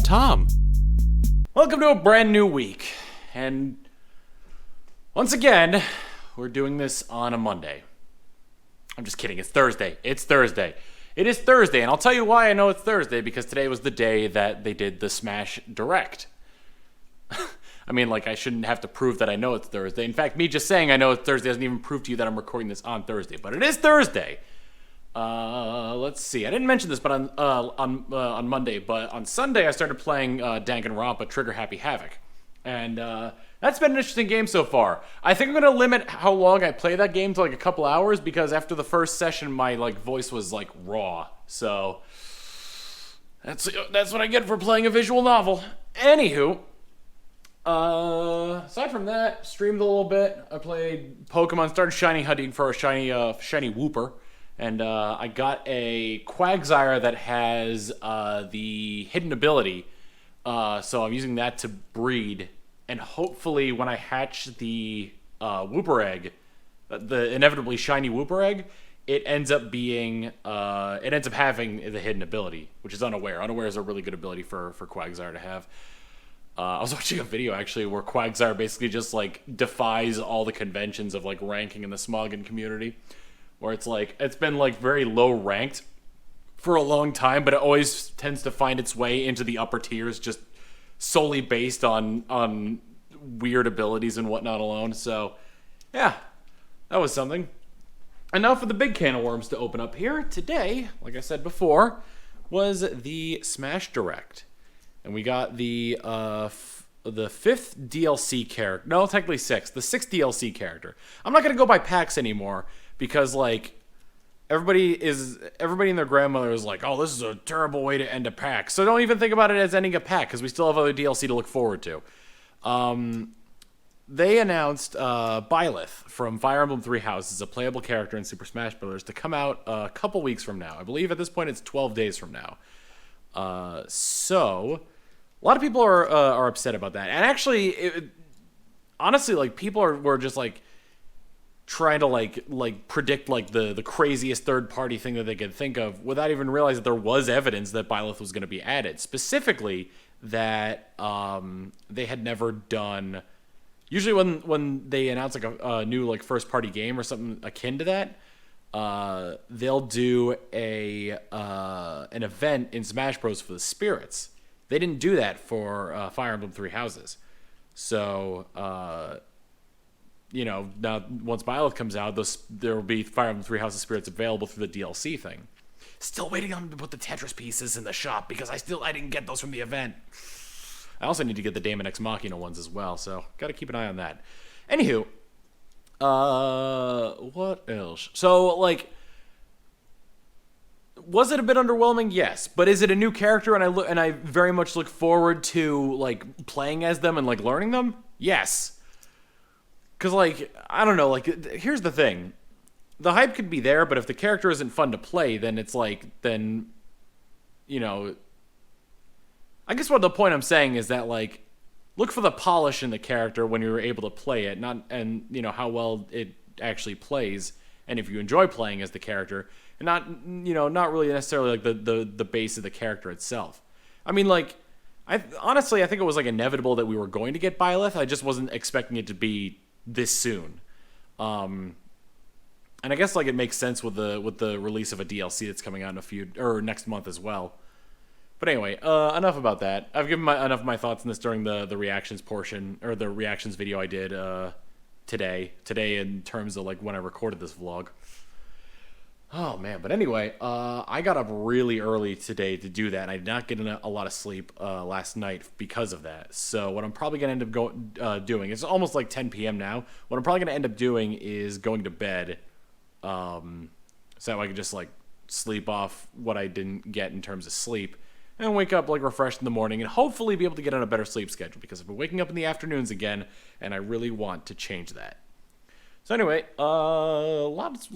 Tom, welcome to a brand new week, and once again, we're doing this on a Monday. I'm just kidding, it's Thursday. It's Thursday. It is Thursday, and I'll tell you why I know it's Thursday, because today was the day that they did the Smash Direct. I mean, like, I shouldn't have to prove that I know it's Thursday. In fact, me just saying I know it's Thursday doesn't even prove to you that I'm recording this on Thursday, but it is Thursday. Let's see. I didn't mention this, but on Monday, but on Sunday I started playing Danganronpa Trigger Happy Havoc, and that's been an interesting game so far. I think I'm gonna limit how long I play that game to like a couple hours, because after the first session my voice was like raw. So that's what I get for playing a visual novel. Anywho, aside from that, streamed a little bit. I played Pokemon, started shiny hunting for a shiny Wooper. And I got a Quagsire that has the hidden ability, so I'm using that to breed. And hopefully, when I hatch the Wooper egg, the inevitably shiny Wooper egg, it ends up having the hidden ability, which is Unaware. Unaware is a really good ability for Quagsire to have. I was watching a video actually where Quagsire basically just defies all the conventions of ranking in the Smogon community. Where it's been very low ranked for a long time, but it always tends to find its way into the upper tiers just solely based on weird abilities and whatnot alone. So, yeah, that was something. And now for the big can of worms to open up here. Today, like I said before, was the Smash Direct. And we got the fifth DLC character. No, technically sixth. The sixth DLC character. I'm not going to go by packs anymore. Because everybody and their grandmother is like, oh, this is a terrible way to end a pack. So don't even think about it as ending a pack, because we still have other DLC to look forward to. They announced Byleth from Fire Emblem Three Houses, a playable character in Super Smash Bros., to come out a couple weeks from now. I believe at this point it's 12 days from now. So a lot of people are upset about that. And actually, honestly, people were just trying to predict the craziest third party thing that they could think of without even realizing that there was evidence that Byleth was going to be added. Specifically that they had never done. Usually when they announce a new first party game or something akin to that, they'll do an event in Smash Bros for the spirits. They didn't do that for Fire Emblem Three Houses. So now once Byleth comes out, there will be Fire Emblem Three Houses spirits available through the DLC thing. Still waiting on them to put the Tetris pieces in the shop, because I didn't get those from the event. I also need to get the Daemon X Machina ones as well, so got to keep an eye on that. Anywho, what else? So, was it a bit underwhelming? Yes. But is it a new character and I very much look forward to playing as them and learning them? Yes. Because, I don't know, here's the thing. The hype could be there, but if the character isn't fun to play, then it's I guess what the point I'm saying is that, look for the polish in the character when you're able to play it, how well it actually plays, and if you enjoy playing as the character, and not really necessarily, the base of the character itself. I mean, honestly, I think it was, inevitable that we were going to get Byleth. I just wasn't expecting it to be this soon. And I guess it makes sense with the release of a DLC that's coming out in next month as well. But anyway, enough about that. I've given enough of my thoughts on this during the reactions portion, or the reactions video I did today in terms of when I recorded this vlog. Oh man, but anyway, I got up really early today to do that, and I did not get a lot of sleep last night because of that. So what I'm probably going to end up doing, it's almost 10 p.m. now, what I'm probably going to end up doing is going to bed, so that I can just sleep off what I didn't get in terms of sleep, and wake up refreshed in the morning, and hopefully be able to get on a better sleep schedule, because I've been waking up in the afternoons again, and I really want to change that. So anyway, lots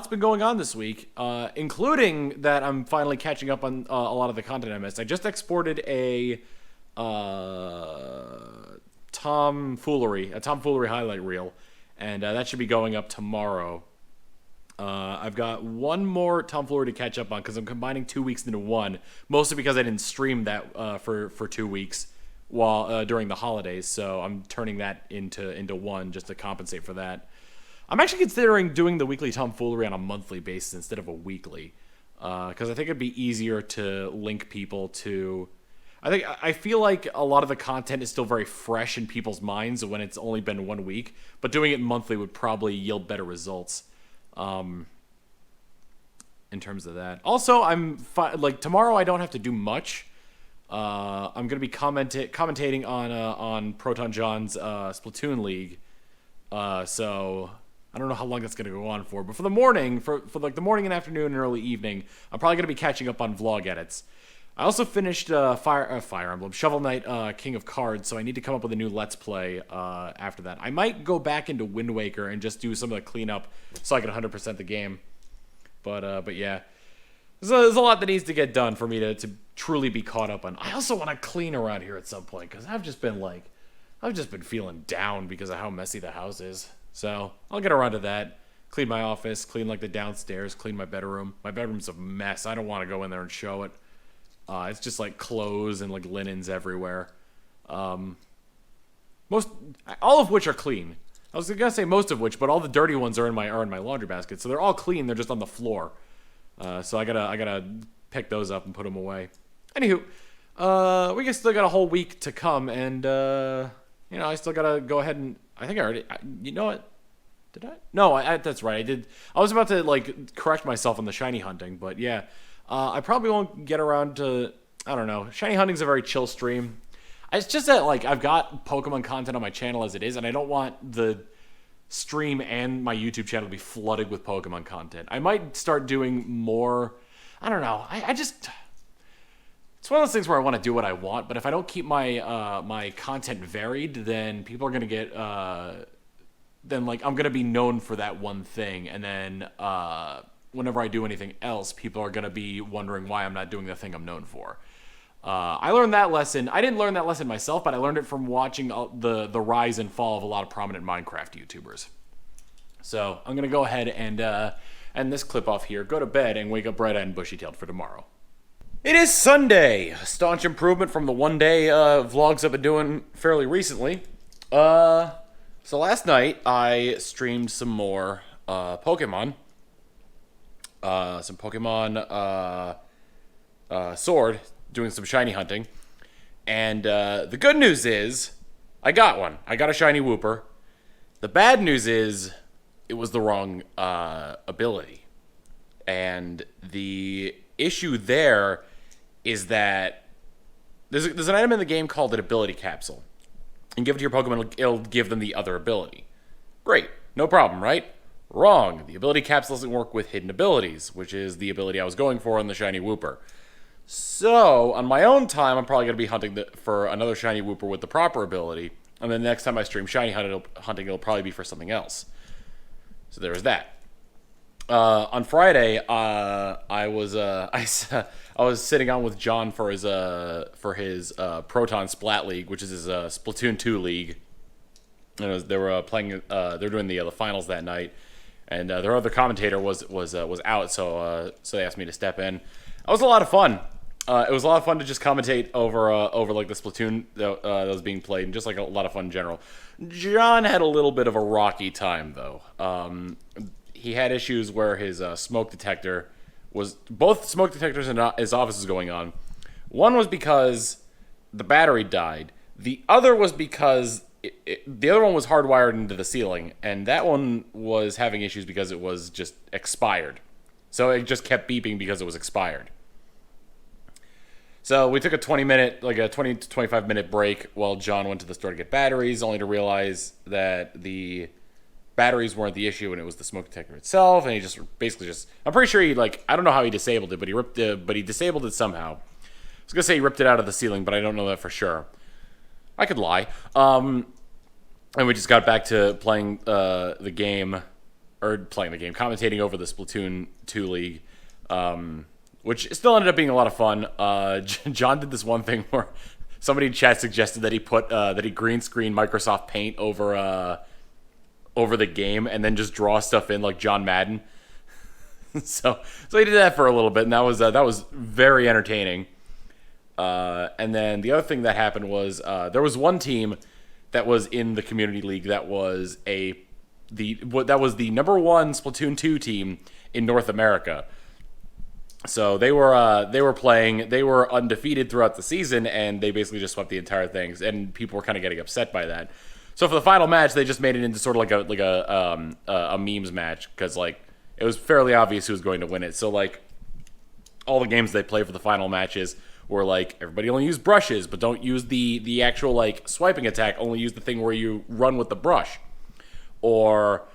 been going on this week, including that I'm finally catching up on a lot of the content I missed. I just exported a tomfoolery highlight reel, and that should be going up tomorrow. I've got one more tomfoolery to catch up on because I'm combining 2 weeks into one, mostly because I didn't stream that for 2 weeks while during the holidays. So I'm turning that into one just to compensate for that. I'm actually considering doing the weekly tomfoolery on a monthly basis instead of a weekly, because I think it'd be easier to link people to. I feel like a lot of the content is still very fresh in people's minds when it's only been 1 week, but doing it monthly would probably yield better results. In terms of that. Also, like tomorrow I don't have to do much. I'm gonna be commentating on Proton Jon's Splatoon League. So I don't know how long that's gonna go on for, but for the morning, for like the morning and afternoon and early evening, I'm probably gonna be catching up on vlog edits. I also finished Fire Emblem Shovel Knight King of Cards, so I need to come up with a new Let's Play after that. I might go back into Wind Waker and just do some of the cleanup so I can 100% the game. But yeah, there's a lot that needs to get done for me to truly be caught up on. I also want to clean around here at some point because I've just been feeling down because of how messy the house is. So I'll get around to that. Clean my office, clean like the downstairs, clean my bedroom. My bedroom's a mess. I don't want to go in there and show it. It's just like clothes and like linens everywhere. All of which are clean. I was gonna say most of which, but all the dirty ones are in my laundry basket. So they're all clean. They're just on the floor. So I gotta pick those up and put them away. Anywho, we still got a whole week to come, and I still gotta go ahead and I think I already. You know what? Did I? No, that's right. I did. I was about to like correct myself on the shiny hunting, but yeah. I probably won't get around to, I don't know. Shiny hunting's a very chill stream. It's just that, like, I've got Pokemon content on my channel as it is, and I don't want the stream and my YouTube channel to be flooded with Pokemon content. I might start doing more, I don't know. I just, it's one of those things where I want to do what I want, but if I don't keep my my content varied, then people are going to get, then, like, I'm going to be known for that one thing, and then, whenever I do anything else, people are going to be wondering why I'm not doing the thing I'm known for. I learned that lesson. I didn't learn that lesson myself, but I learned it from watching the rise and fall of a lot of prominent Minecraft YouTubers. So I'm going to go ahead and end this clip off here, go to bed, and wake up bright-eyed and bushy-tailed for tomorrow. It is Sunday. A staunch improvement from the one-day vlogs I've been doing fairly recently. So last night, I streamed some more Pokemon. Some Pokemon Sword, doing some shiny hunting. And the good news is, I got one. I got a shiny Wooper. The bad news is, it was the wrong ability. And the issue there is that there's an item in the game called an ability capsule. And give it to your Pokemon, it'll give them the other ability. Great. No problem, right? Wrong. The ability capsule doesn't work with hidden abilities, which is the ability I was going for on the shiny Wooper. So, on my own time, I'm probably going to be hunting for another shiny Wooper with the proper ability, and then next time I stream shiny hunting, it'll probably be for something else. So there was that. On Friday, I was sitting on with John for his Proton Splat League, which is his Splatoon 2 league. And they were playing. They're doing the finals that night, and their other commentator was out, so they asked me to step in. It was a lot of fun. It was a lot of fun to just commentate over like the Splatoon that was being played, and just like a lot of fun in general. John had a little bit of a rocky time though. He had issues where his smoke detector was both smoke detectors in his office was going on. One was because the battery died. The other was because the other one was hardwired into the ceiling, and that one was having issues because it was just expired. So it just kept beeping because it was expired. So we took a 20 to 25 minute break while John went to the store to get batteries, only to realize that the batteries weren't the issue and it was the smoke detector itself. And he just basically I'm pretty sure I don't know how he disabled it, but he disabled it somehow. I was gonna say he ripped it out of the ceiling, but I don't know that for sure. I could lie. And we just got back to playing the game, commentating over the Splatoon 2 league, which still ended up being a lot of fun. John did this one thing where somebody in chat suggested that he green screen Microsoft Paint over the game and then just draw stuff in like John Madden. So he did that for a little bit, and that was very entertaining. And then the other thing that happened was there was one team that was in the community league that was the number one Splatoon 2 team in North America. So they were playing. They were undefeated throughout the season, and they basically just swept the entire thing. And people were kind of getting upset by that. So for the final match, they just made it into sort of like a memes match because like it was fairly obvious who was going to win it. So like all the games they play for the final matches were like everybody only use brushes, but don't use the actual like swiping attack. Only use the thing where you run with the brush, or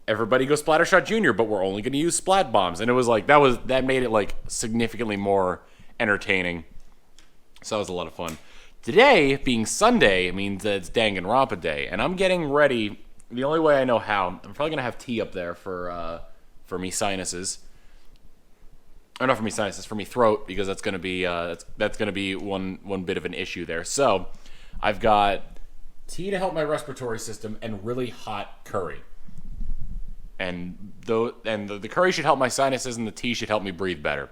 everybody go Splattershot Junior, but we're only going to use Splat Bombs. And it was like, that made it like significantly more entertaining. So that was a lot of fun. Today, being Sunday, means that it's Danganronpa Day. And I'm getting ready, the only way I know how, I'm probably going to have tea up there for me sinuses. Or not for me sinuses, for me throat, because that's going to be, that's going to be one bit of an issue there. So, I've got tea to help my respiratory system and really hot curry. And the curry should help my sinuses, and the tea should help me breathe better,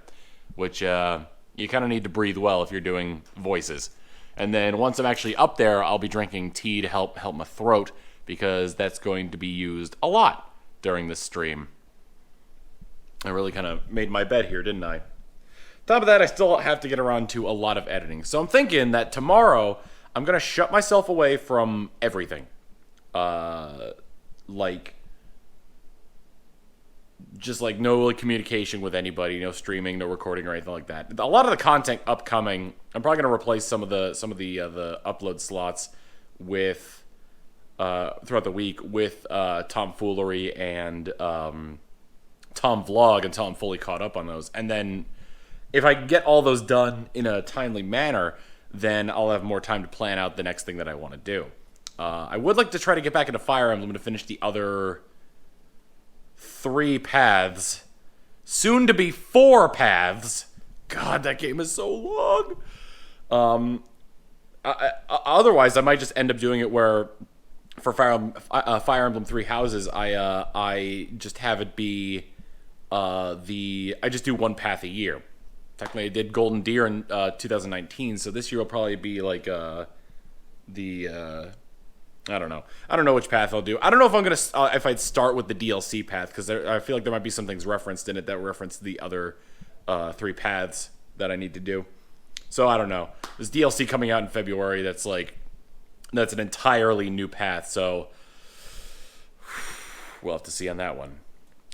which you kind of need to breathe well if you're doing voices. And then once I'm actually up there, I'll be drinking tea to help my throat, because that's going to be used a lot during this stream. I really kind of made my bed here, didn't I? Top of that, I still have to get around to a lot of editing. So I'm thinking that tomorrow I'm going to shut myself away from everything. Just like no communication with anybody, no streaming, no recording or anything like that. A lot of the content upcoming, I'm probably going to replace some of the upload slots with throughout the week with tomfoolery and Tom Vlog until I'm fully caught up on those. And then if I get all those done in a timely manner, then I'll have more time to plan out the next thing that I want to do. I would like to try to get back into Fire Emblem to finish the other 3 paths. Soon to be 4 paths. God, that game is so long. Otherwise, I might just end up doing it where for Fire Emblem 3 Houses, I just have it be I just do 1 path a year. Technically, I did Golden Deer in 2019, so this year will probably be like I don't know. I don't know which path I'll do. I don't know if I'm gonna if I'd start with the DLC path, because I feel like there might be some things referenced in it that reference the other 3 paths that I need to do. So I don't know. There's DLC coming out in February that's an entirely new path. So we'll have to see on that one.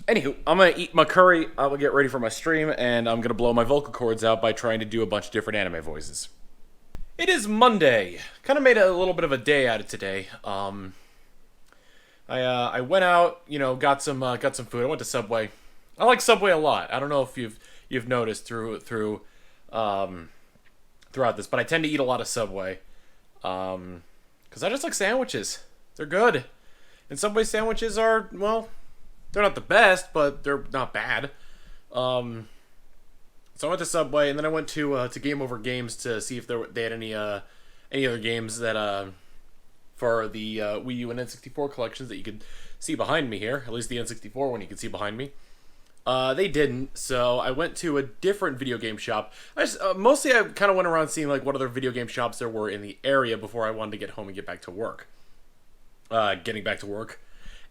Anywho, I'm gonna eat my curry. I will get ready for my stream, and I'm gonna blow my vocal cords out by trying to do a bunch of different anime voices. It is Monday. Kind of made a little bit of a day out of today. I went out, got some food. I went to Subway. I like Subway a lot. I don't know if you've noticed throughout this, but I tend to eat a lot of Subway, because I just like sandwiches. They're good, and Subway sandwiches are, well, they're not the best, but they're not bad. So I went to Subway, and then I went to Game Over Games to see if they had any other games that for the Wii U and N64 collections that you could see behind me here. At least the N64 one you could see behind me. They didn't, so I went to a different video game shop. Mostly I kind of went around seeing like what other video game shops there were in the area before I wanted to get home and get back to work. Getting back to work,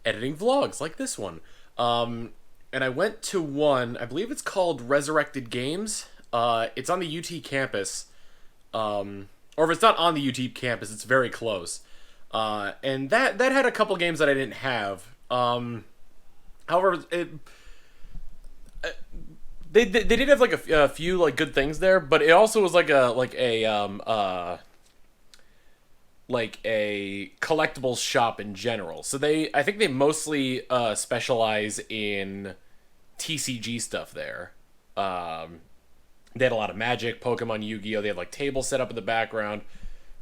editing vlogs like this one. And I went to one, I believe it's called Resurrected Games. It's on the UT campus. Or if it's not on the UT campus, it's very close. And that had a couple games that I didn't have. However, they did have like a few like good things there, but it also was like a collectibles shop in general. So I think they mostly specialize in TCG stuff there. They had a lot of Magic, Pokemon, Yu-Gi-Oh! They had like tables set up in the background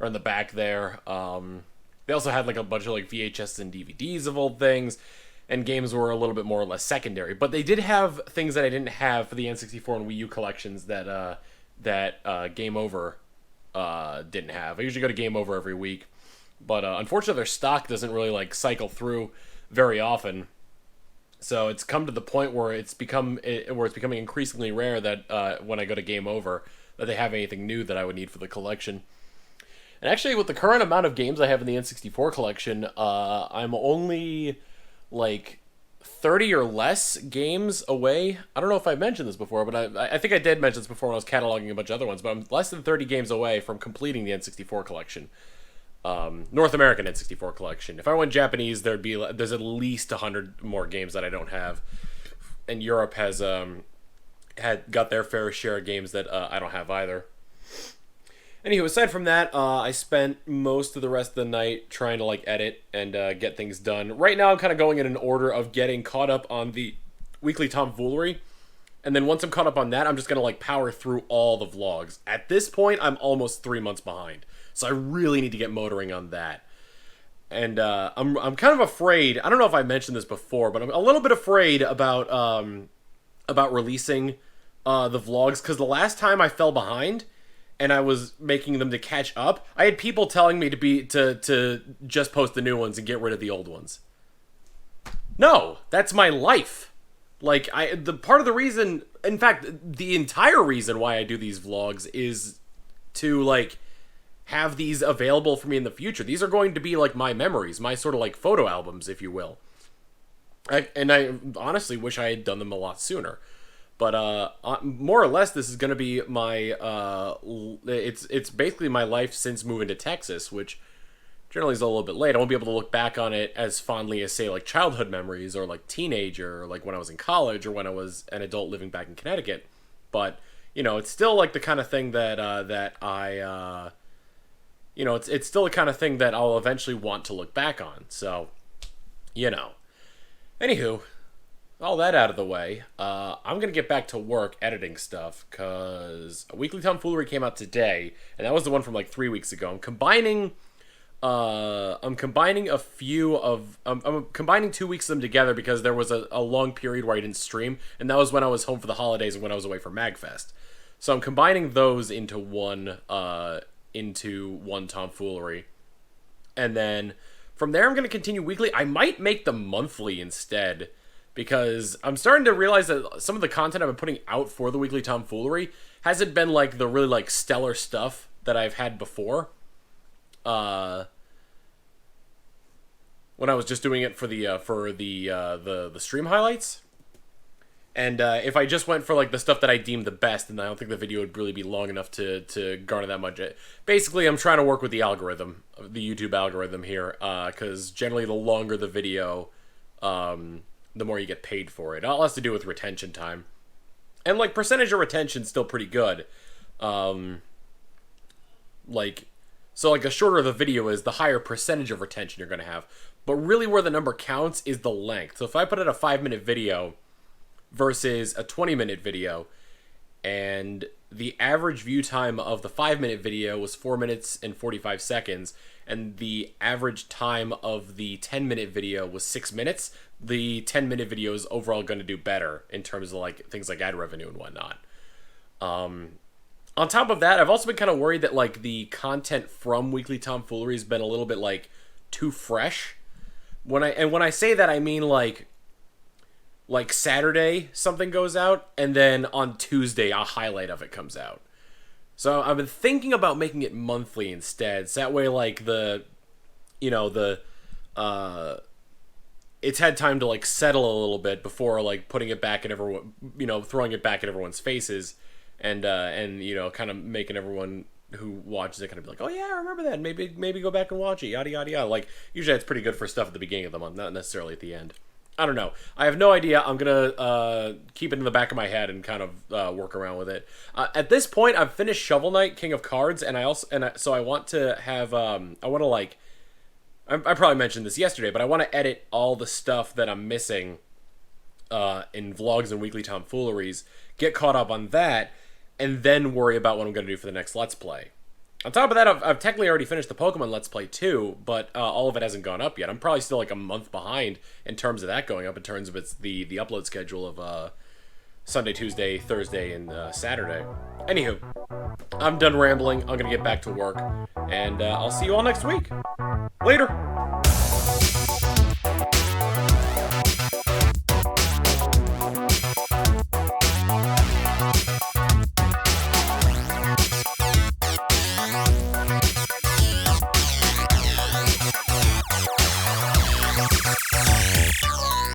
or in the back there. They also had like a bunch of like VHS and DVDs of old things, and games were a little bit more or less secondary. But they did have things that I didn't have for the N64 and Wii U collections that Game Over didn't have. I usually go to Game Over every week, but unfortunately their stock doesn't really like cycle through very often. So it's come to the point where it's becoming increasingly rare that when I go to Game Over that they have anything new that I would need for the collection. And actually, with the current amount of games I have in the N64 collection, I'm only like 30 or less games away. I don't know if I mentioned this before, but I think I did mention this before when I was cataloging a bunch of other ones, but I'm less than 30 games away from completing the N64 collection. North American N64 collection. If I went Japanese, there's at least 100 more games that I don't have. And Europe has had got their fair share of games that I don't have either. Anywho, aside from that, I spent most of the rest of the night trying to like edit and get things done. Right now, I'm kind of going in an order of getting caught up on the weekly tomfoolery, and then once I'm caught up on that, I'm just gonna like power through all the vlogs. At this point, I'm almost 3 months behind, so I really need to get motoring on that. And I'm kind of afraid. I don't know if I mentioned this before, but I'm a little bit afraid about releasing the vlogs, because the last time I fell behind and I was making them to catch up, I had people telling me to just post the new ones and get rid of the old ones. No, that's my life. Like, the part of the reason, in fact, the entire reason why I do these vlogs is to, like, have these available for me in the future. These are going to be, like, my memories, my sort of, like, photo albums, if you will. And I honestly wish I had done them a lot sooner. But more or less, this is going to be my, it's basically my life since moving to Texas, which generally is a little bit late. I won't be able to look back on it as fondly as, say, like childhood memories or like teenager or like when I was in college or when I was an adult living back in Connecticut. But, you know, it's still like the kind of thing that I, you know, it's still the kind of thing that I'll eventually want to look back on. So, you know. Anywho, all that out of the way, I'm going to get back to work editing stuff, because Weekly Tomfoolery came out today, and that was the one from like 3 weeks ago. I'm combining combining 2 weeks of them together because there was a long period where I didn't stream, and that was when I was home for the holidays and when I was away for MagFest. So I'm combining those into one Tomfoolery. And then from there I'm going to continue weekly. I might make them monthly instead, because I'm starting to realize that some of the content I've been putting out for the Weekly Tomfoolery hasn't been like the really like stellar stuff that I've had before. When I was just doing it for the stream highlights. And if I just went for like the stuff that I deemed the best, then I don't think the video would really be long enough to garner that much. Basically, I'm trying to work with the algorithm, the YouTube algorithm here, because generally the longer the video, the more you get paid for it. It all has to do with retention time. And, like, percentage of retention is still pretty good. So, like, the shorter the video is, the higher percentage of retention you're going to have. But really where the number counts is the length. So if I put out a 5-minute video versus a 20-minute video, and the average view time of the 5-minute video was 4 minutes and 45 seconds, and the average time of the 10-minute video was 6 minutes, the 10-minute video is overall going to do better in terms of like things like ad revenue and whatnot. On top of that, I've also been kind of worried that like the content from Weekly Tomfoolery has been a little bit like too fresh. When I say that, I mean like Saturday something goes out, and then on Tuesday a highlight of it comes out. So I've been thinking about making it monthly instead. So that way, like it's had time to like settle a little bit before like putting it back in everyone, throwing it back in everyone's faces, and kind of making everyone who watches it kind of be like, oh yeah, I remember that. Maybe go back and watch it. Yada yada yada. Like usually it's pretty good for stuff at the beginning of the month, not necessarily at the end. I don't know. I have no idea. I'm gonna keep it in the back of my head and kind of work around with it. At this point, I've finished Shovel Knight, King of Cards, so I want to have I probably mentioned this yesterday, but I want to edit all the stuff that I'm missing in vlogs and Weekly Tomfooleries, get caught up on that, and then worry about what I'm going to do for the next Let's Play. On top of that, I've technically already finished the Pokemon Let's Play too, but all of it hasn't gone up yet. I'm probably still like a month behind in terms of that going up, in terms of the upload schedule of Sunday, Tuesday, Thursday, and Saturday. Anywho, I'm done rambling. I'm going to get back to work, and I'll see you all next week. Later!